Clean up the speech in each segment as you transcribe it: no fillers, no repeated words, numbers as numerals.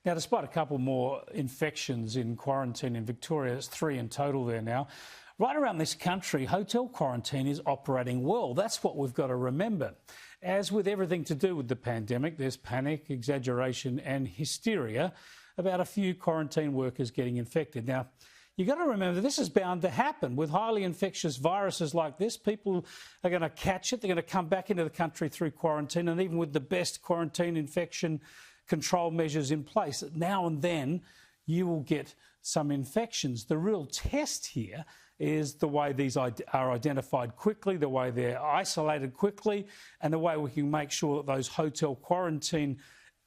Now, despite a couple more infections in quarantine in Victoria, it's 3 in total there now, right around this country, hotel quarantine is operating well. That's what we've got to remember. As with everything to do with the pandemic, there's panic, exaggeration and hysteria about a few quarantine workers getting infected. Now, you've got to remember this is bound to happen. With highly infectious viruses like this, people are going to catch it. They're going to come back into the country through quarantine, and even with the best quarantine infection control measures in place, now and then you will get some infections. The real test here is the way these are identified quickly, the way they're isolated quickly, and the way we can make sure that those hotel quarantine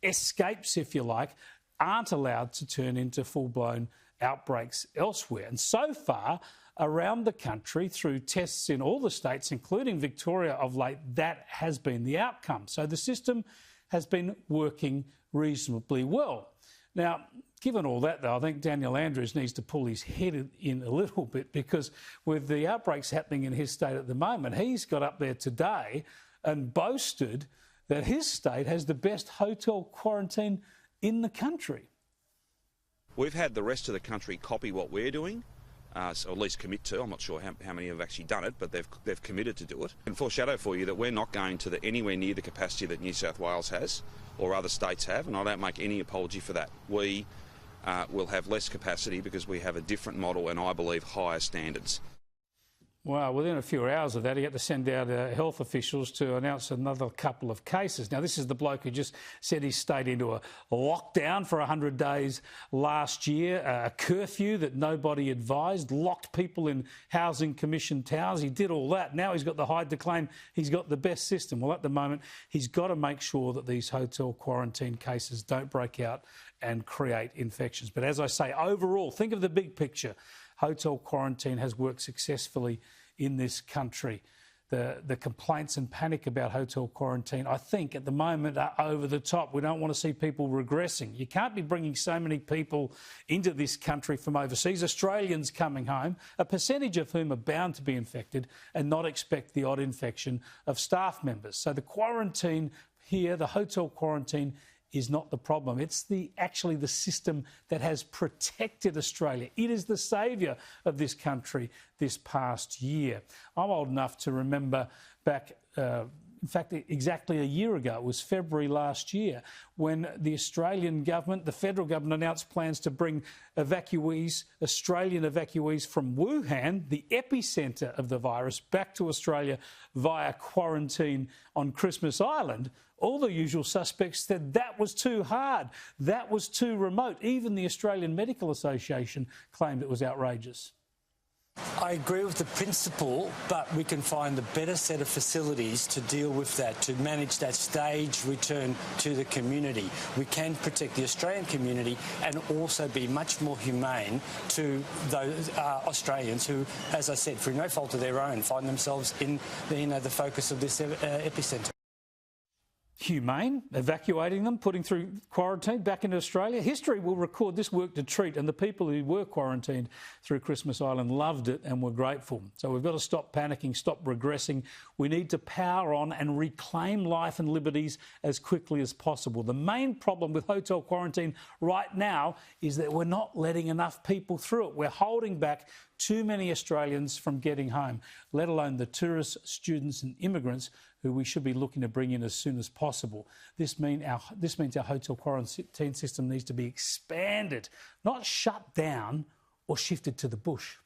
escapes, if you like, aren't allowed to turn into full-blown outbreaks elsewhere. And so far, around the country, through tests in all the states, including Victoria of late, that has been the outcome. So the system has been working reasonably well. Now, given all that, though, I think Daniel Andrews needs to pull his head in a little bit, because with the outbreaks happening in his state at the moment, he's got up there today and boasted that his state has the best hotel quarantine in the country. We've had the rest of the country copy what we're doing, so at least commit to. I'm not sure how many have actually done it, but they've committed to do it. And foreshadow for you that we're not going to anywhere near the capacity that New South Wales has or other states have, and I don't make any apology for that. We will have less capacity because we have a different model and, I believe, higher standards. Well, within a few hours of that, he had to send out health officials to announce another couple of cases. Now, this is the bloke who just said he stayed into a lockdown for 100 days last year, a curfew that nobody advised, locked people in housing commission towers. He did all that. Now he's got the hide to claim he's got the best system. Well, at the moment, he's got to make sure that these hotel quarantine cases don't break out and create infections. But as I say, overall, think of the big picture. Hotel quarantine has worked successfully in this country. The complaints and panic about hotel quarantine, I think, at the moment are over the top. We don't want to see people regressing. You can't be bringing so many people into this country from overseas, Australians coming home, a percentage of whom are bound to be infected, and not expect the odd infection of staff members. So the quarantine here, the hotel quarantine, is not the problem. It's actually the system that has protected Australia. It is the saviour of this country this past year. I'm old enough to remember back, in fact, exactly a year ago, it was February last year, when the Australian government, the federal government, announced plans to bring evacuees, Australian evacuees from Wuhan, the epicentre of the virus, back to Australia via quarantine on Christmas Island. All the usual suspects said that was too hard, that was too remote. Even the Australian Medical Association claimed it was outrageous. I agree with the principle, but we can find a better set of facilities to deal with that, to manage that staged return to the community. We can protect the Australian community and also be much more humane to those Australians who, as I said, through no fault of their own, find themselves in the focus of this epicentre. Humane, evacuating them, putting through quarantine back into Australia. History will record this worked a treat, and the people who were quarantined through Christmas Island loved it and were grateful. So we've got to stop panicking, stop regressing. We need to power on and reclaim life and liberties as quickly as possible. The main problem with hotel quarantine right now is that we're not letting enough people through it. We're holding back too many Australians from getting home, let alone the tourists, students and immigrants who we should be looking to bring in as soon as possible. This means our hotel quarantine system needs to be expanded, not shut down or shifted to the bush.